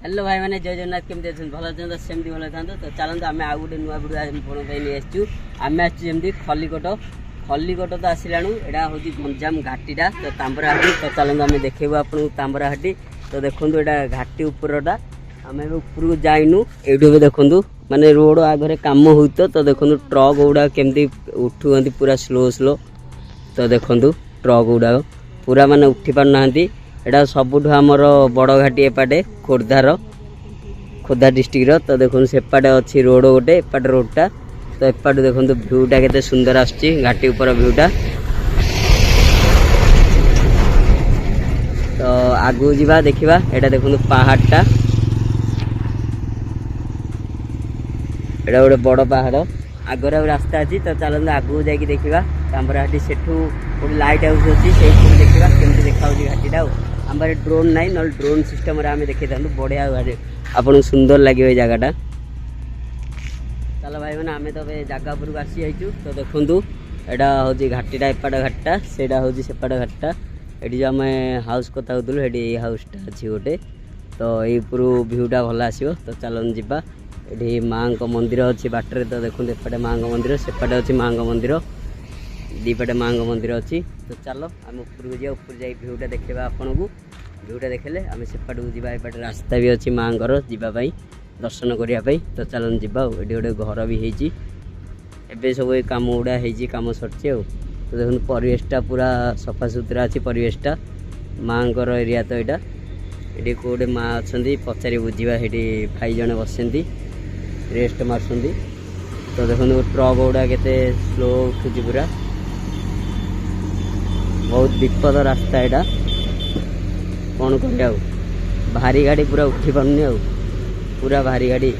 Hello भाई मैंने जय जगन्नाथ केमती भल अच्छा सेमती भल था तो चलते आम आउ गोटे नुआ भिडियो नहीं आसचु आम आसमती खलिकोट खलिकोट तो आसलाणु यहाँ हूँ गंजाम घाटीटा तो तांबराहाटी तो चलते आम देखू आपको तांबराहाटी तो देखो यहाँ घाटी उपरटा आम उपरको जाइनु ये देखु माने रोड आगे कम हो तो देखो ट्रक गुड़ा केमती उठुंत पूरा स्लो स्लो तो देखो ट्रक गुड़ा पूरा माने उठी पारना एटा सबुठ आमर बड़ घाटी एपाटे खोर्धार खोर्धा डिस्ट्रिक्ट तो देखो सेपाटे अच्छी रोड गोटे एपाटे रोडटा तो एपाटे देखो भ्यूटा केते सुंदर आसुची घाटी ऊपर भ्यूटा तो आगु जीवा देखिबा एटा देखो पहाड़टा एटा गोटे बड़ पहाड़ आगर रास्ता अच्छी तो चलते आगू जाकि देखा तांबराहाटी सेठू गोटे लाइट हाउस अच्छी से देखा केमती देखा घाटीटा आम ड्रोन ना ना ड्रोन सिस्टम आम देखी था बढ़िया आपन सुंदर लगे ये जगहटा चलो भाई मैंने आम तो जगह उपरक आसी जाइचु तो देखु एटा हूँ घाटीटा एपाट घाटटा से हूँ सेपाट घाटटा ये जो आम हाउस कथा कहूँ ये हाउसटा अच्छी गोटे तो यू भ्यूटा भल आसो तो चलन जीवा ये माँ मंदिर अच्छी बाटर तो देखो एपटे माँ मंदिर सेपटे अच्छी माँ मंदिर दीपटे माँ मंदिर अच्छी तो चलो आम उपरको जा ऊपर जा भ्यूटा देखा आपन को भ्यूटा देखले आम सेपट को जावा एपटे रास्ता भी अच्छी माँ जावाई दर्शन करने तो चलन जावा ये गोटे घर भी होती एवं सब ये कम गुड़ा कम सरचे तो देखो परिवेशटा पूरा सफा सुतरा अच्छी परिवेशटा माँ एरिया तो यहाँ ये कौटे माँ अच्छा पचारि बुझा ये भाई जड़े बसती रेस्ट मार्चंती तो देखो ट्रक गुड़ा के स्लो उठुची पूरा बहुत विपद रास्ता यहाँ कौन कर भारी गाड़ी पूरा उठी पारनी पूरा भारी गाड़ी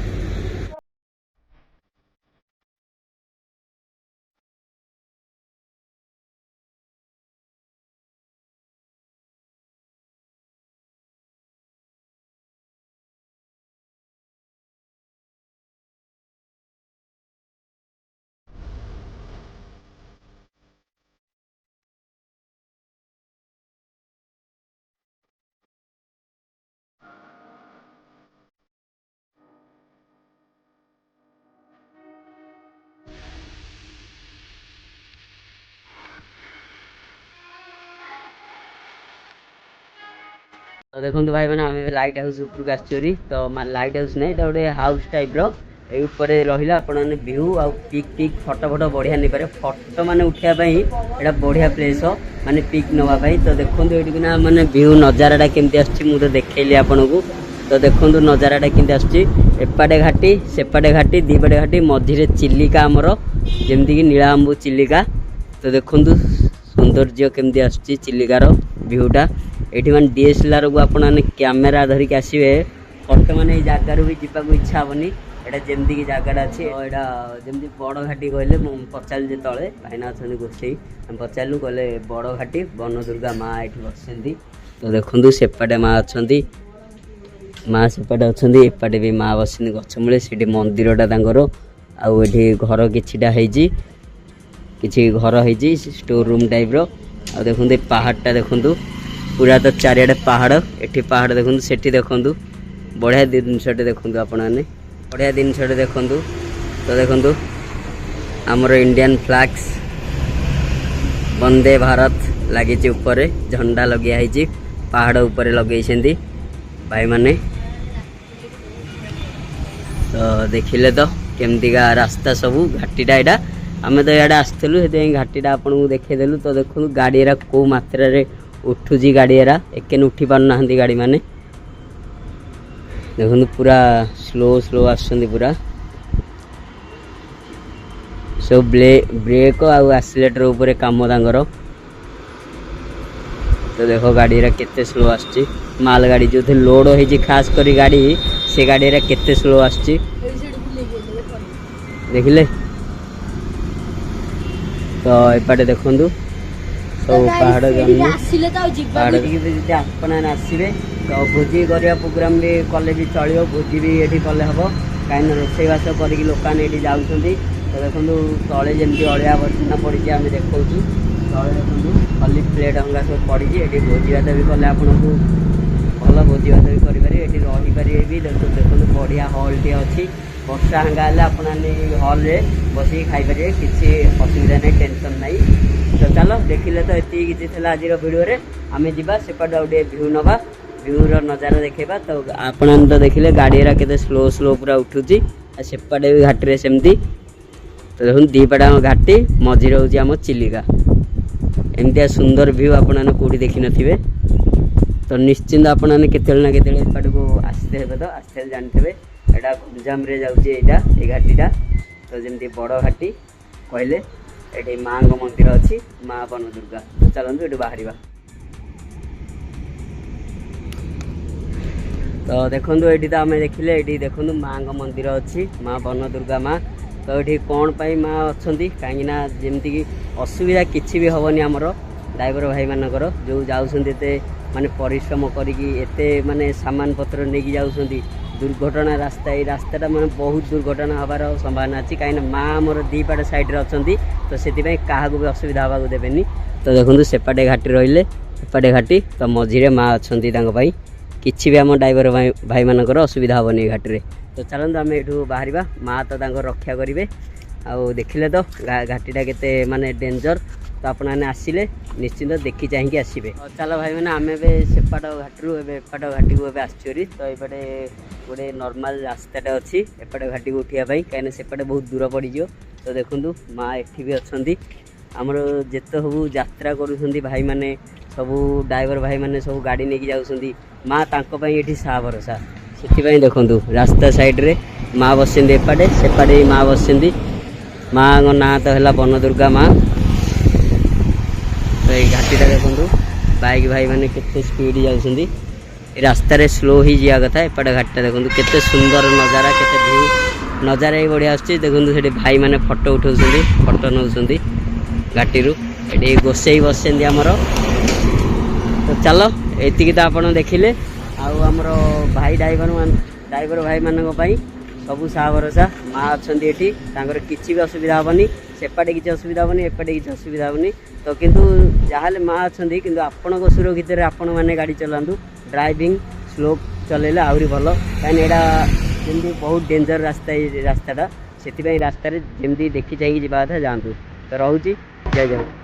तो देखो भाई मैंने आम लाइट हाउस उपरक आसरी तो लाइट हाउस नहीं गोटे हाउस टाइप रे रहा आपने व्यू आउ पिक टिक फटो फटो बढ़िया नहीं पारे फटो माने उठाई यहाँ बढ़िया प्लेस माने पिक नापी तो देखो ये माने व्यू नजाराटा केमती आसुची तो देखली आपन को तो देखो नजाराटा केमती आसुची एपाटे घाटी सेपाटे घाटी दीपटे घाटी मझे चिलिका आमर जमीक नीलांबू चिलिका तो देखो सौंदर्य केमती आसुची चिलिकार भ्यूटा ये मैंने डीएसएलआर को आप कैमेरा धरिक आसवे फटो मैंने जगार भी जावाक इच्छा हेनी यहाँ जमीक जगटा अच्छी यहाँ जमी बड़ घाटी कहले पचार जो तले भाईना अच्छा गोसई पचारू कहले बड़ घाटी वन दुर्गा माँ ये बस तो देखो सेपटे माँ अच्छा माँ सेपटे अच्छा एपटे भी माँ बस गछ मूले से मंदिरटा आउ ये घर किछिटा किसी घर हो स्टोर रूम टाइप आ देखो पहाड़टा देखु पूरा तो चारिआडे पहाड़ एठी पहाड़ देखो सेठी देखो बढ़िया जिनसटे देखो आपण मैंने बढ़िया जिनसटे देखो तो देखो आमर इंडियन फ्लैग्स वंदे भारत लगी ऊपर झंडा लगे पहाड़ ऊपर लगे भाई माने तो देखिले तो केमतीका रास्ता सबू घाटीटा यहाँ आम तो इे आसलु घाटीटा आपन को देखदेलु तो देखो गाड़ी कौ मात्रा रे उठुची गाड़ी एकेन उठी पारना गाड़ी माने देखो पूरा स्लो स्लो आसुंदी पूरा सब ब्रेक आउ एक्सीलेटर ऊपर काम तांगर तो देखो गाड़ी केते स्लो आसुची माल गाड़ी जो थे लोड हो खास करी गाड़ी से गाड़ी केते स्लो आसुची देखिले तो एपटे देखु सब पहाड़ पहाड़ आपने आसवे तो भोजी करवा प्रोग्राम भी कले भी चलो भोजी भी ये कले हम कहीं रोषेईवास कर लोक ये जाऊँ तो देखो तले जमी अलिया आवर्जना पड़ी आम देखा तले देखो खाली प्लेट हंगा सब पड़ी ये भोजी भात भी कले आपन को भल भोजी भात भी करेंगे ये रहीपर भी देखो बढ़िया हॉलटे अच्छी वर्षा हांगा आपने हल बस खाईपर किसी असुविधा नहीं टेंशन नहीं। तो चलो देखिले तो ये किसी आज भिडियो आम जा सेपटे गोटे भ्यू नवा भ्यूर नजारा देखा। तो आपने तो देखिले गाड़ी के स्लो स्लो पूरा उठुची सेपटे भी घाटी सेमती। तो देखो दीपटा घाटी मझे हूँ आम चिलिका एमती सुंदर भ्यू आपने कौटी देखी नथिबे। तो निश्चिंत आपने केतले ना एपट को आसते हे तो आसते जानते यहाँ गंजाम जाऊँगी ये घाटीटा। तो जमी बड़ घाटी कहले ये माँ मंदिर अच्छी माँ बन दुर्गा। तो चलते ये बाहर। तो देखो ये तो आम देखिले ये देखो माँ मंदिर अच्छी माँ बन दुर्गा माँ। तो ये कौन पाई माँ अच्छा कहीं जमीक असुविधा किसी भी हेनी आमर ड्राइवर भाई मानकर जो जाते माने परिश्रम करते माने सामान पत्र नहीं जाऊँगी दुर्घटना रास्ता ये रास्ताटा माने बहुत दुर्घटना हबार संभावना अच्छी कहीं माँ आमर दीपट साइड अच्छा। तो से क्या भी असुविधा हवा देवेनि। तो देखो सेपटे घाटी रही एपटे घाटी तो मझे माँ अच्छा किसी भी आम ड्राइवर भाई मानकर असुविधा हेनी घाटी। तो चलते आम यू बाहर माँ तो रक्षा करेंगे आउ देखिले तो घाटीटा के माने डेंजर। तो आपने आसिले निश्चिंत देखी चाहिए आसबे। चलो भाई मैंने आम सेपट घाटी एपट घाटी को आसरी। तो ये गोटे नॉर्मल रास्ताटा अच्छी एपट घाटी को उठाई कहीं सेपटे बहुत दूर पड़ज। तो देखूँ माँ एठी भी अच्छा आमर जिते सब यात्रा करुँच भाई मैंने सबू ड्राइवर भाई मैंने सब गाड़ी नहीं जाऊँगी माँ ये सा भरोसा से देखूँ रास्ता साइड रे माँ बसती एपटे सेपटे माँ बसती माँ ना तो है बन दुर्गा माँ। तो ये घाटीटा देखूँ बाइक भाई मैंने केते स्पीड जाऊँगी रास्तार स्लो ही जा कथा एपटे घाटीटा देखूँ केते सुंदर नजारा केते भ्यू नजारा ही बढ़िया आसुच्छी। देखूँ से भाई मैंने फोटो उठाऊँ फोटो नौ घाटी ये गोसई बसती आमर। तो चलो ये तो आप देखिले आमर भाई ड्राइवर भाई मानी सबू सा भरोसा माँ अच्छा ये किसी भी असुविधा हेनी सेपटे किसी असुविधा हेनी एपटे किसी असुविधा हेनी। तो किंतु जहाँ माँ अच्छा कि आपण सुरक्षित आपण मैंने गाड़ी चलातु ड्राइविंग स्लो चलेले आहरी भल कहीं यहाँ जमी बहुत डेंजर रास्ता रास्ताटा से रास्तार जमी देखी चाहिए जाता जातु। तो रोची जय जय।